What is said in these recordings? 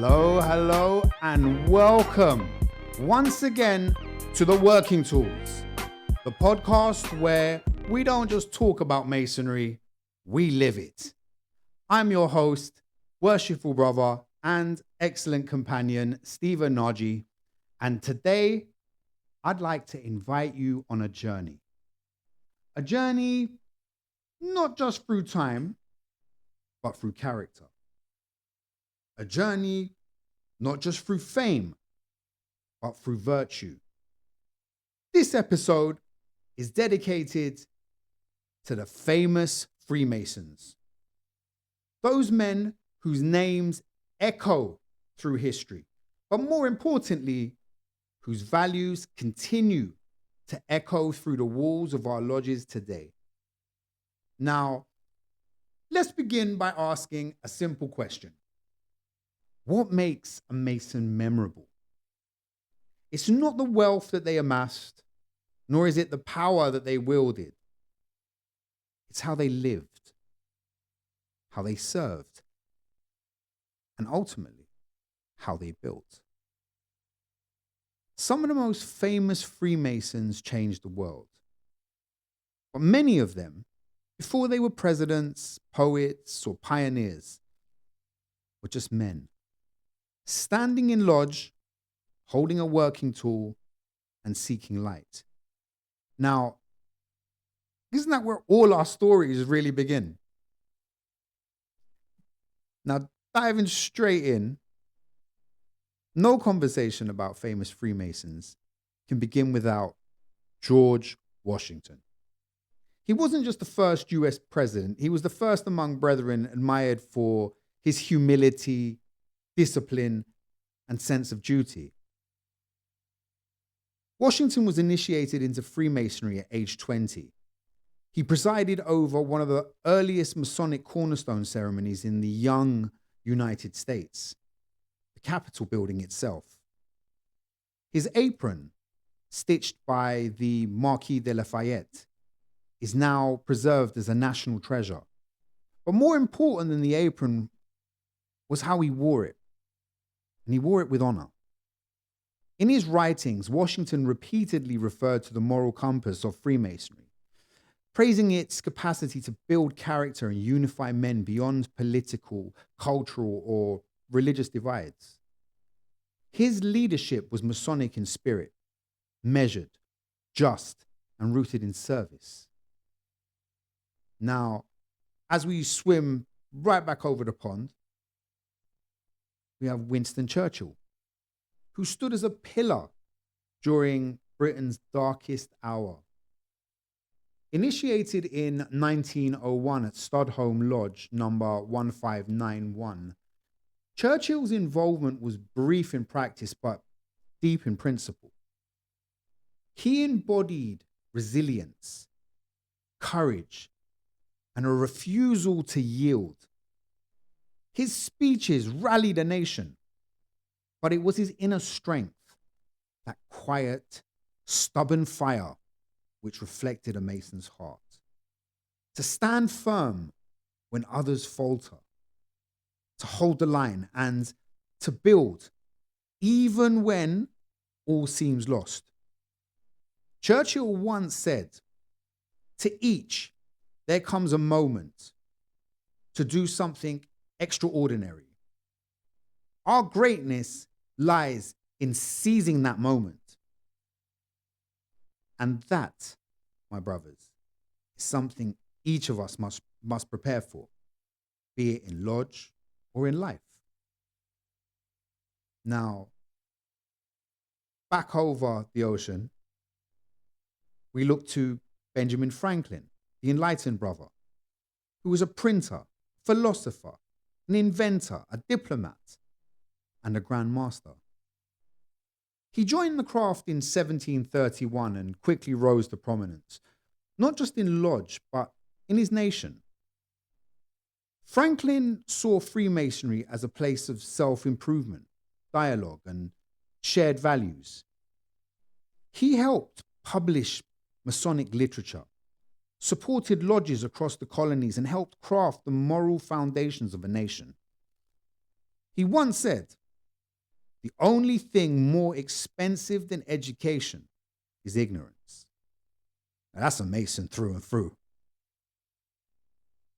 Hello, and welcome once again to The Working Tools, the podcast where we don't just talk about masonry, we live it. I'm your host, worshipful brother and excellent companion, Stephen Nagy, and today I'd like to invite you on a journey. A journey not just through time, but through character. A journey not just through fame, but through virtue. This episode is dedicated to the famous Freemasons. Those men whose names echo through history, but more importantly, whose values continue to echo through the walls of our lodges today. Now, let's begin by asking a simple question. What makes a Mason memorable? It's not the wealth that they amassed, nor is it the power that they wielded. It's how they lived, how they served, and ultimately, how they built. Some of the most famous Freemasons changed the world. But many of them, before they were presidents, poets, or pioneers, were just men, standing in lodge, holding a working tool, and seeking light. Now, isn't that where all our stories really begin? Now, diving straight in, no conversation about famous Freemasons can begin without George Washington. He wasn't just the first US president, he was the first among brethren admired for his humility, discipline, and sense of duty. Washington was initiated into Freemasonry at age 20. He presided over one of the earliest Masonic cornerstone ceremonies in the young United States, the Capitol building itself. His apron, stitched by the Marquis de Lafayette, is now preserved as a national treasure. But more important than the apron was how he wore it. And he wore it with honor. In his writings, Washington repeatedly referred to the moral compass of Freemasonry, praising its capacity to build character and unify men beyond political, cultural, or religious divides. His leadership was Masonic in spirit, measured, just, and rooted in service. Now, as we swim right back over the pond, we have Winston Churchill, who stood as a pillar during Britain's darkest hour. Initiated in 1901 at Studholme Lodge, number 1591, Churchill's involvement was brief in practice, but deep in principle. He embodied resilience, courage, and a refusal to yield. His speeches rallied a nation, but it was his inner strength, that quiet, stubborn fire, which reflected a Mason's heart. To stand firm when others falter, to hold the line, and to build even when all seems lost. Churchill once said, "To each there comes a moment to do something extraordinary. Our greatness lies in seizing that moment." And that, my brothers, is something each of us must prepare for, be it in lodge or in life. Now, back over the ocean, we look to Benjamin Franklin, the enlightened brother, who was a printer, philosopher, an inventor, a diplomat, and a Grand Master. He joined the craft in 1731 and quickly rose to prominence, not just in lodge, but in his nation. Franklin saw Freemasonry as a place of self-improvement, dialogue, and shared values. He helped publish Masonic literature, supported lodges across the colonies, and helped craft the moral foundations of a nation. He once said, The only thing more expensive than education is ignorance. Now, that's a Mason through and through.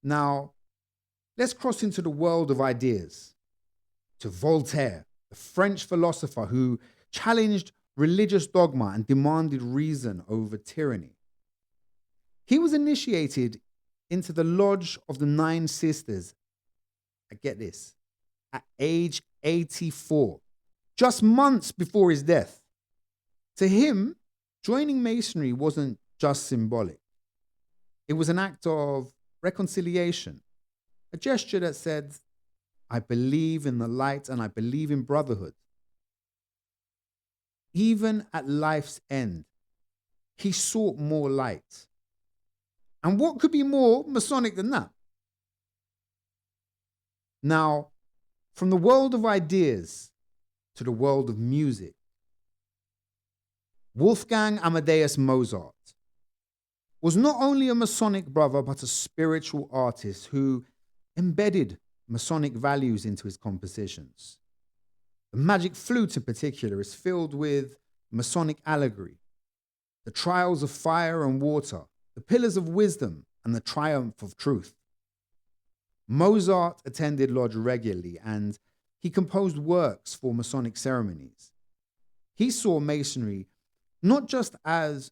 Now, let's cross into the world of ideas, to Voltaire, the French philosopher who challenged religious dogma and demanded reason over tyranny. He was initiated into the Lodge of the Nine Sisters, I get this, at age 84, just months before his death. To him, joining Masonry wasn't just symbolic. It was an act of reconciliation, a gesture that said, I believe in the light and I believe in brotherhood. Even at life's end, he sought more light. And what could be more Masonic than that? Now, from the world of ideas to the world of music, Wolfgang Amadeus Mozart was not only a Masonic brother, but a spiritual artist who embedded Masonic values into his compositions. The Magic Flute in particular is filled with Masonic allegory, the trials of fire and water, the pillars of wisdom, and the triumph of truth. Mozart attended lodge regularly and he composed works for Masonic ceremonies. He saw Masonry not just as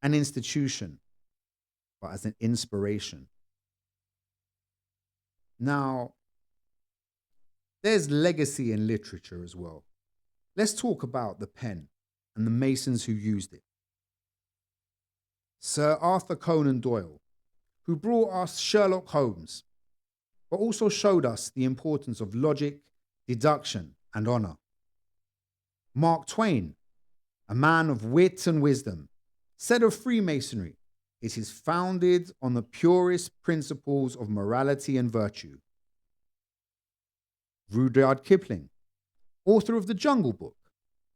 an institution, but as an inspiration. Now, there's legacy in literature as well. Let's talk about the pen and the Masons who used it. Sir Arthur Conan Doyle, who brought us Sherlock Holmes, but also showed us the importance of logic, deduction, and honor. Mark Twain, a man of wit and wisdom, said of Freemasonry, it is founded on the purest principles of morality and virtue. Rudyard Kipling, author of The Jungle Book,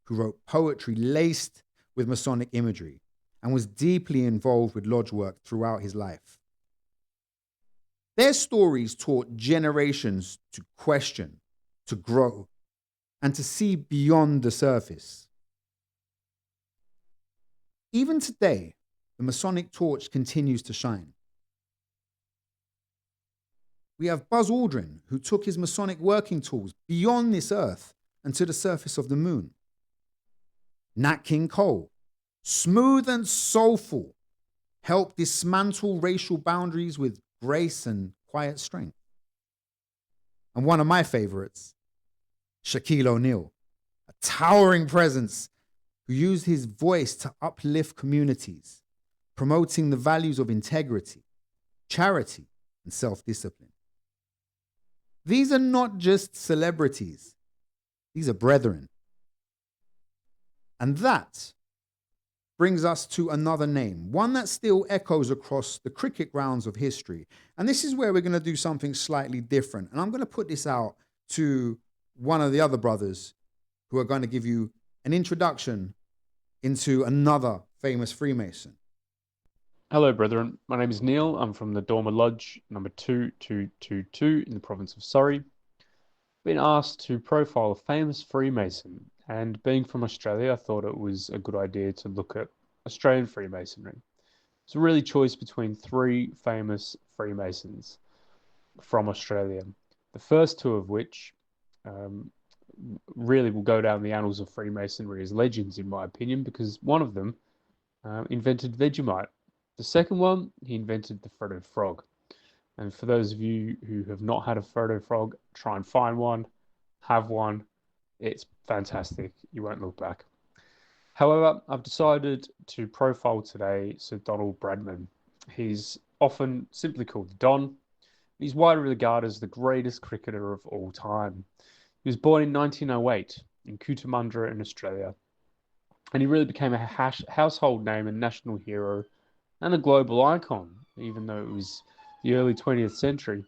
who wrote poetry laced with Masonic imagery and was deeply involved with lodge work throughout his life. Their stories taught generations to question, to grow, and to see beyond the surface. Even today, the Masonic torch continues to shine. We have Buzz Aldrin, who took his Masonic working tools beyond this earth and to the surface of the moon. Nat King Cole, smooth and soulful, helped dismantle racial boundaries with grace and quiet strength. And one of my favorites, Shaquille O'Neal, a towering presence who used his voice to uplift communities, promoting the values of integrity, charity, and self-discipline. These are not just celebrities. These are brethren. And that brings us to another name, one that still echoes across the cricket grounds of history. And this is where we're going to do something slightly different. And I'm going to put this out to one of the other brothers who are going to give you an introduction into another famous Freemason. Hello, brethren. My name is Neil. I'm from the Dormer Lodge, number 2222 in the province of Surrey. I've been asked to profile a famous Freemason, and being from Australia, I thought it was a good idea to look at Australian Freemasonry. It's a really choice between three famous Freemasons from Australia. The first two of which really will go down the annals of Freemasonry as legends, in my opinion, because one of them invented Vegemite. The second one, he invented the Frodo Frog. And for those of you who have not had a Frodo Frog, try and find one, have one. It's fantastic. You won't look back. However, I've decided to profile today Sir Donald Bradman. He's often simply called Don. He's widely regarded as the greatest cricketer of all time. He was born in 1908 in Cootamundra in Australia. And he really became a household name and national hero and a global icon, even though it was the early 20th century.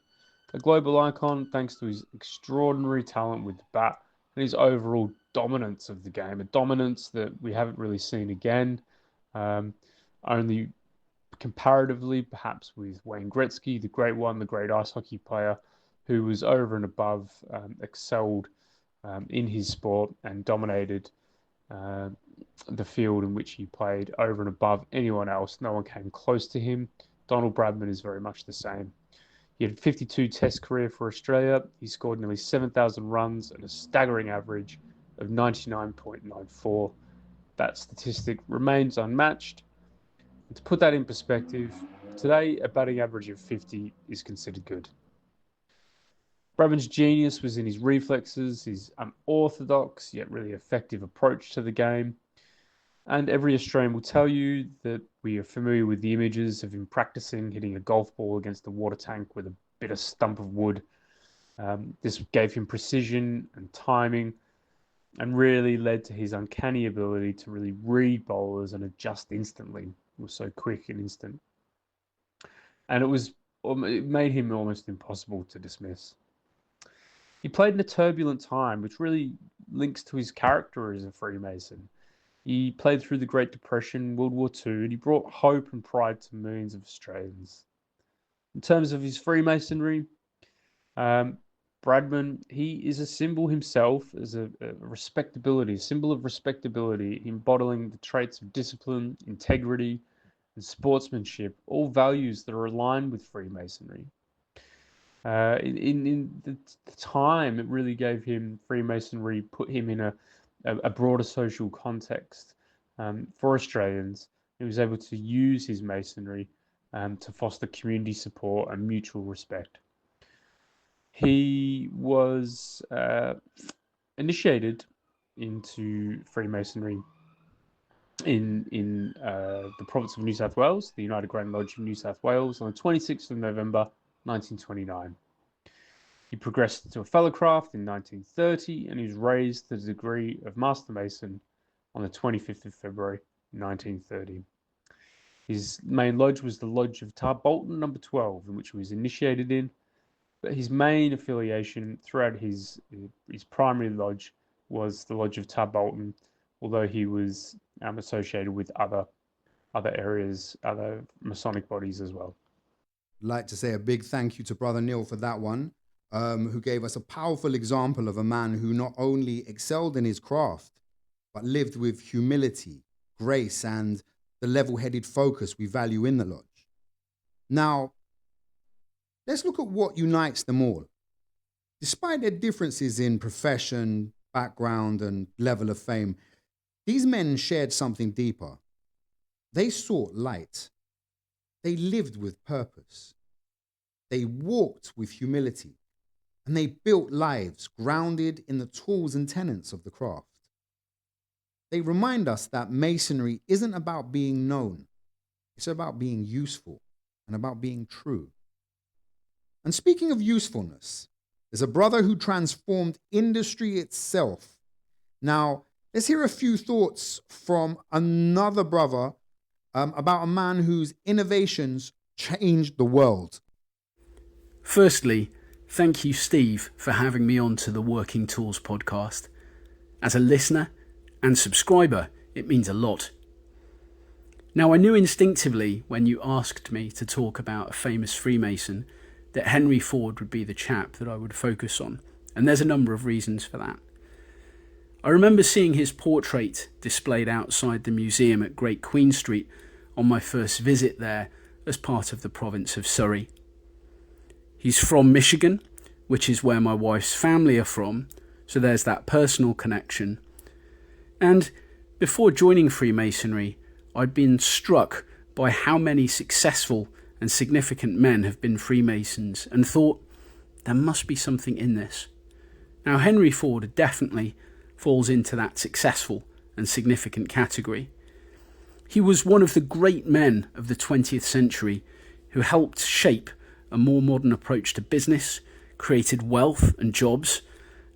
A global icon thanks to his extraordinary talent with the bat and his overall dominance of the game, a dominance that we haven't really seen again, only comparatively perhaps with Wayne Gretzky, the great one, the great ice hockey player, who was over and above, excelled in his sport and dominated the field in which he played over and above anyone else. No one came close to him. Donald Bradman is very much the same. He had a 52 Test career for Australia. He scored nearly 7,000 runs and a staggering average of 99.94. That statistic remains unmatched. And to put that in perspective, today a batting average of 50 is considered good. Bradman's genius was in his reflexes, his unorthodox yet really effective approach to the game. And every Australian will tell you that we are familiar with the images of him practicing hitting a golf ball against a water tank with a bit of stump of wood. This gave him precision and timing and really led to his uncanny ability to really read bowlers and adjust instantly. It was so quick and instant. And it made him almost impossible to dismiss. He played in a turbulent time, which really links to his character as a Freemason. He played through the Great Depression, World War II, and he brought hope and pride to millions of Australians. In terms of his Freemasonry, Bradman, he is a symbol himself as a symbol of respectability, embodying the traits of discipline, integrity, and sportsmanship, all values that are aligned with Freemasonry. In the time, it really gave him Freemasonry, put him in a broader social context for Australians. He was able to use his masonry to foster community support and mutual respect. He was initiated into Freemasonry in the province of New South Wales, the United Grand Lodge of New South Wales, on the 26th of November 1929. He progressed to a fellowcraft in 1930 and he was raised to the degree of Master Mason on the 25th of February 1930. His main lodge was the Lodge of Tarbolton number 12, in which he was initiated in, but his main affiliation throughout his primary lodge was the Lodge of Tarbolton, although he was associated with other areas, other Masonic bodies as well. I'd like to say a big thank you to Brother Neil for that one, who gave us a powerful example of a man who not only excelled in his craft, but lived with humility, grace, and the level-headed focus we value in the lodge. Now, let's look at what unites them all. Despite their differences in profession, background, and level of fame, these men shared something deeper. They sought light. They lived with purpose. They walked with humility. And they built lives grounded in the tools and tenets of the craft. They remind us that masonry isn't about being known. It's about being useful and about being true. And speaking of usefulness, there's a brother who transformed industry itself. Now, let's hear a few thoughts from another brother about a man whose innovations changed the world. Firstly, thank you, Steve, for having me on to the Working Tools podcast. As a listener and subscriber, it means a lot. Now, I knew instinctively when you asked me to talk about a famous Freemason that Henry Ford would be the chap that I would focus on, and there's a number of reasons for that. I remember seeing his portrait displayed outside the museum at Great Queen Street on my first visit there as part of the province of Surrey. He's from Michigan, which is where my wife's family are from, so there's that personal connection. And before joining Freemasonry, I'd been struck by how many successful and significant men have been Freemasons and thought, there must be something in this. Now, Henry Ford definitely falls into that successful and significant category. He was one of the great men of the 20th century who helped shape a more modern approach to business, created wealth and jobs,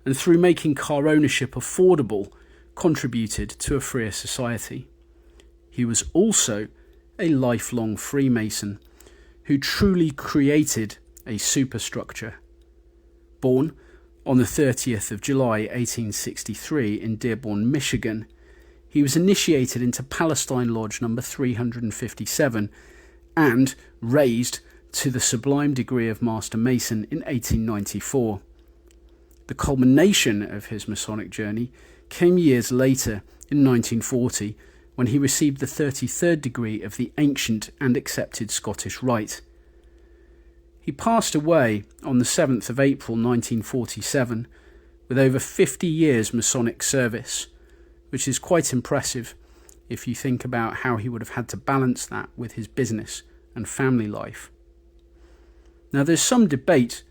and through making car ownership affordable, contributed to a freer society. He was also a lifelong Freemason who truly created a superstructure. Born on the 30th of July 1863 in Dearborn, Michigan, he was initiated into Palestine Lodge number 357 and raised to the sublime degree of Master Mason in 1894. The culmination of his Masonic journey came years later in 1940, when he received the 33rd degree of the ancient and accepted Scottish Rite. He passed away on the 7th of April 1947 with over 50 years Masonic service, which is quite impressive if you think about how he would have had to balance that with his business and family life. Now, there's some debate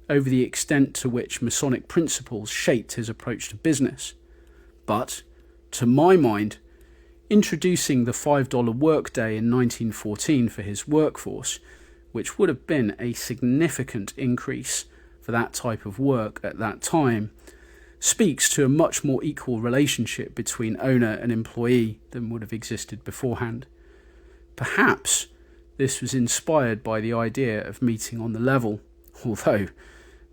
over the extent to which Masonic principles shaped his approach to business, but, to my mind, introducing the $5 workday in 1914 for his workforce, which would have been a significant increase for that type of work at that time, speaks to a much more equal relationship between owner and employee than would have existed beforehand. Perhaps this was inspired by the idea of meeting on the level, although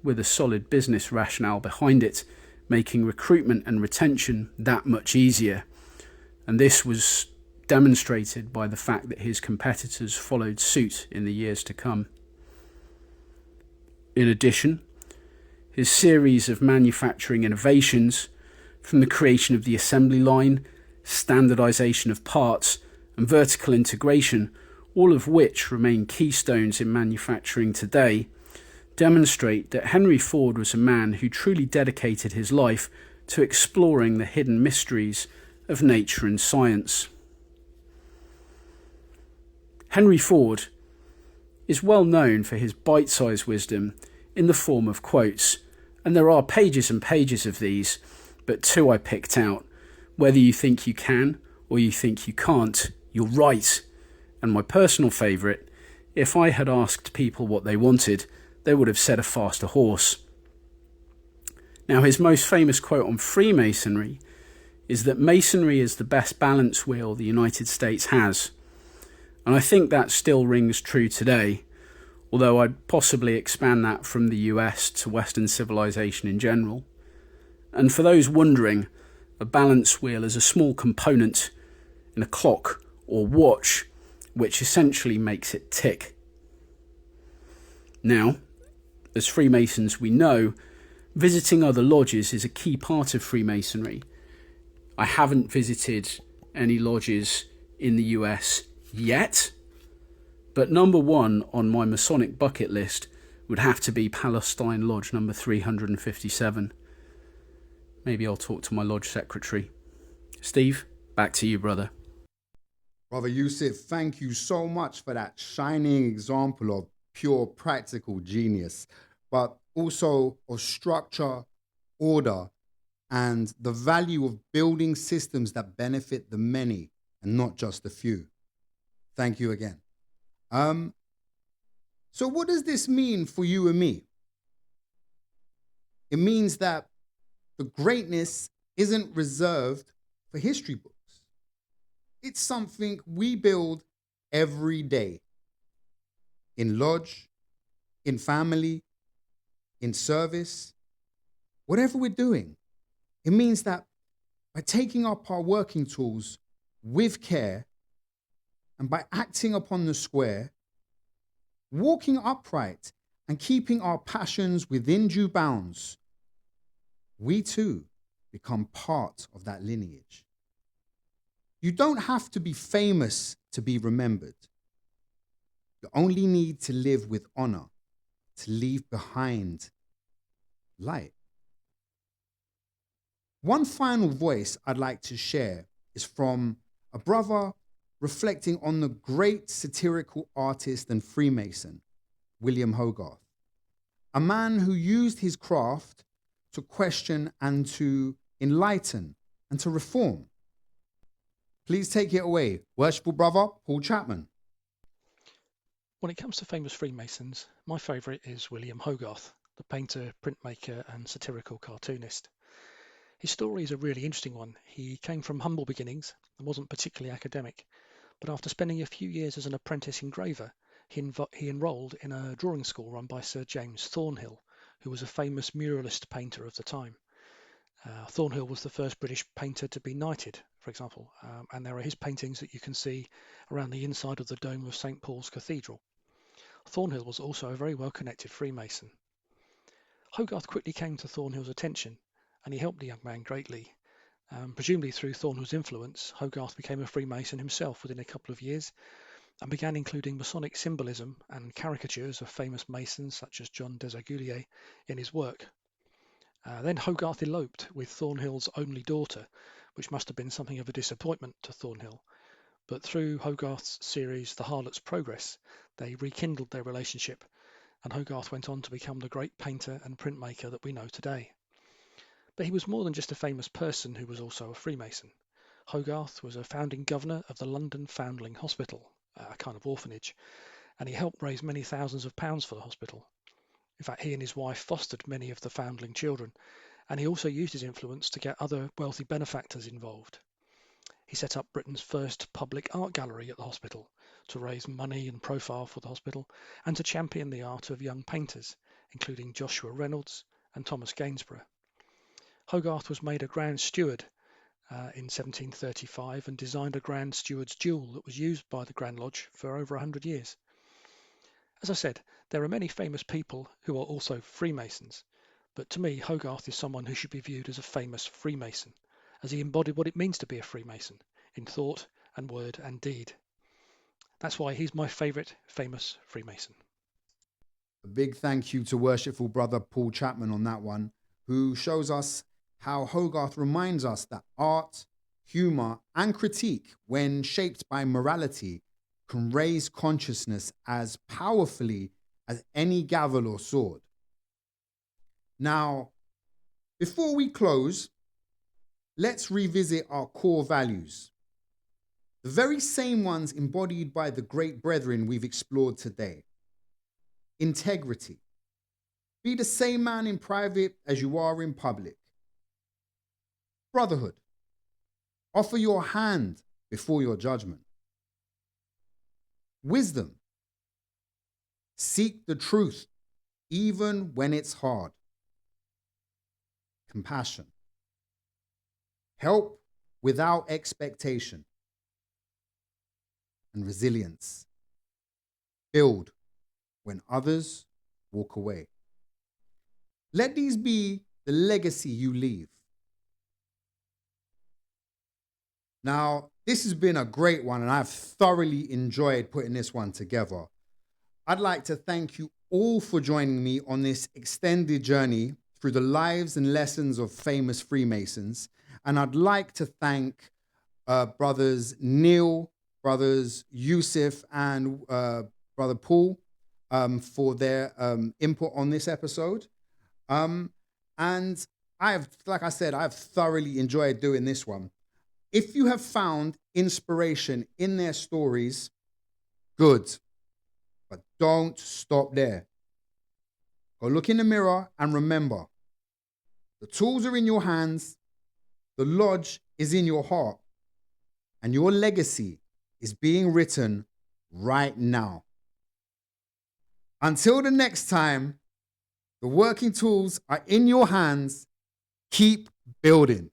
with a solid business rationale behind it, making recruitment and retention that much easier. And this was demonstrated by the fact that his competitors followed suit in the years to come. In addition, his series of manufacturing innovations, from the creation of the assembly line, standardization of parts, and vertical integration, all of which remain keystones in manufacturing today, demonstrate that Henry Ford was a man who truly dedicated his life to exploring the hidden mysteries of nature and science. Henry Ford is well known for his bite-sized wisdom in the form of quotes, and there are pages and pages of these, but two I picked out. Whether you think you can or you think you can't, you're right. And my personal favourite, if I had asked people what they wanted, they would have said a faster horse. Now, his most famous quote on Freemasonry is that Masonry is the best balance wheel the United States has. And I think that still rings true today, although I'd possibly expand that from the US to Western civilization in general. And for those wondering, a balance wheel is a small component in a clock or watch which essentially makes it tick. Now, as Freemasons we know, visiting other lodges is a key part of Freemasonry. I haven't visited any lodges in the US yet, but number one on my Masonic bucket list would have to be Palestine Lodge number 357. Maybe I'll talk to my lodge secretary. Steve, back to you, brother. Brother Yusef, thank you so much for that shining example of pure practical genius, but also of structure, order, and the value of building systems that benefit the many and not just the few. Thank you again. So what does this mean for you and me? It means that the greatness isn't reserved for history books. It's something we build every day. In lodge, in family, in service, whatever we're doing. It means that by taking up our working tools with care and by acting upon the square, walking upright and keeping our passions within due bounds, we too become part of that lineage. You don't have to be famous to be remembered. You only need to live with honor, to leave behind light. One final voice I'd like to share is from a brother reflecting on the great satirical artist and Freemason, William Hogarth, a man who used his craft to question and to enlighten and to reform. Please take it away, worshipful brother Paul Chapman. When it comes to famous Freemasons, my favourite is William Hogarth, the painter, printmaker and satirical cartoonist. His story is a really interesting one. He came from humble beginnings and wasn't particularly academic, but after spending a few years as an apprentice engraver, he enrolled in a drawing school run by Sir James Thornhill, who was a famous muralist painter of the time. Thornhill was the first British painter to be knighted, for example, and there are his paintings that you can see around the inside of the dome of St. Paul's Cathedral. Thornhill was also a very well-connected Freemason. Hogarth quickly came to Thornhill's attention, and he helped the young man greatly. Presumably through Thornhill's influence, Hogarth became a Freemason himself within a couple of years, and began including Masonic symbolism and caricatures of famous Masons such as John Desaguliers in his work. Then Hogarth eloped with Thornhill's only daughter, which must have been something of a disappointment to Thornhill. But through Hogarth's series The Harlot's Progress, they rekindled their relationship, and Hogarth went on to become the great painter and printmaker that we know today. But he was more than just a famous person who was also a Freemason. Hogarth was a founding governor of the London Foundling Hospital, a kind of orphanage, and he helped raise many thousands of pounds for the hospital. In fact, he and his wife fostered many of the foundling children, and he also used his influence to get other wealthy benefactors involved. He set up Britain's first public art gallery at the hospital to raise money and profile for the hospital, and to champion the art of young painters, including Joshua Reynolds and Thomas Gainsborough. Hogarth was made a Grand Steward in 1735 and designed a Grand Steward's jewel that was used by the Grand Lodge for over 100 years. As I said, there are many famous people who are also Freemasons, but to me, Hogarth is someone who should be viewed as a famous Freemason, as he embodied what it means to be a Freemason in thought and word and deed. That's why he's my favourite famous Freemason. A big thank you to Worshipful Brother Paul Chapman on that one, who shows us how Hogarth reminds us that art, humour and critique, when shaped by morality, can raise consciousness as powerfully as any gavel or sword. Now, before we close, let's revisit our core values, the very same ones embodied by the great brethren we've explored today. Integrity. Be the same man in private as you are in public. Brotherhood. Offer your hand before your judgment. Wisdom. Seek the truth, even when it's hard. Compassion. Help without expectation. And resilience. Build when others walk away. Let these be the legacy you leave. Now, this has been a great one, and I've thoroughly enjoyed putting this one together. I'd like to thank you all for joining me on this extended journey through the lives and lessons of famous Freemasons. And I'd like to thank brothers Neil, brothers Yusef, and brother Paul for their input on this episode. And like I said, I've thoroughly enjoyed doing this one. If you have found inspiration in their stories, good, but don't stop there. Go look in the mirror and remember, the tools are in your hands, the lodge is in your heart, and your legacy is being written right now. Until the next time, the working tools are in your hands. Keep building.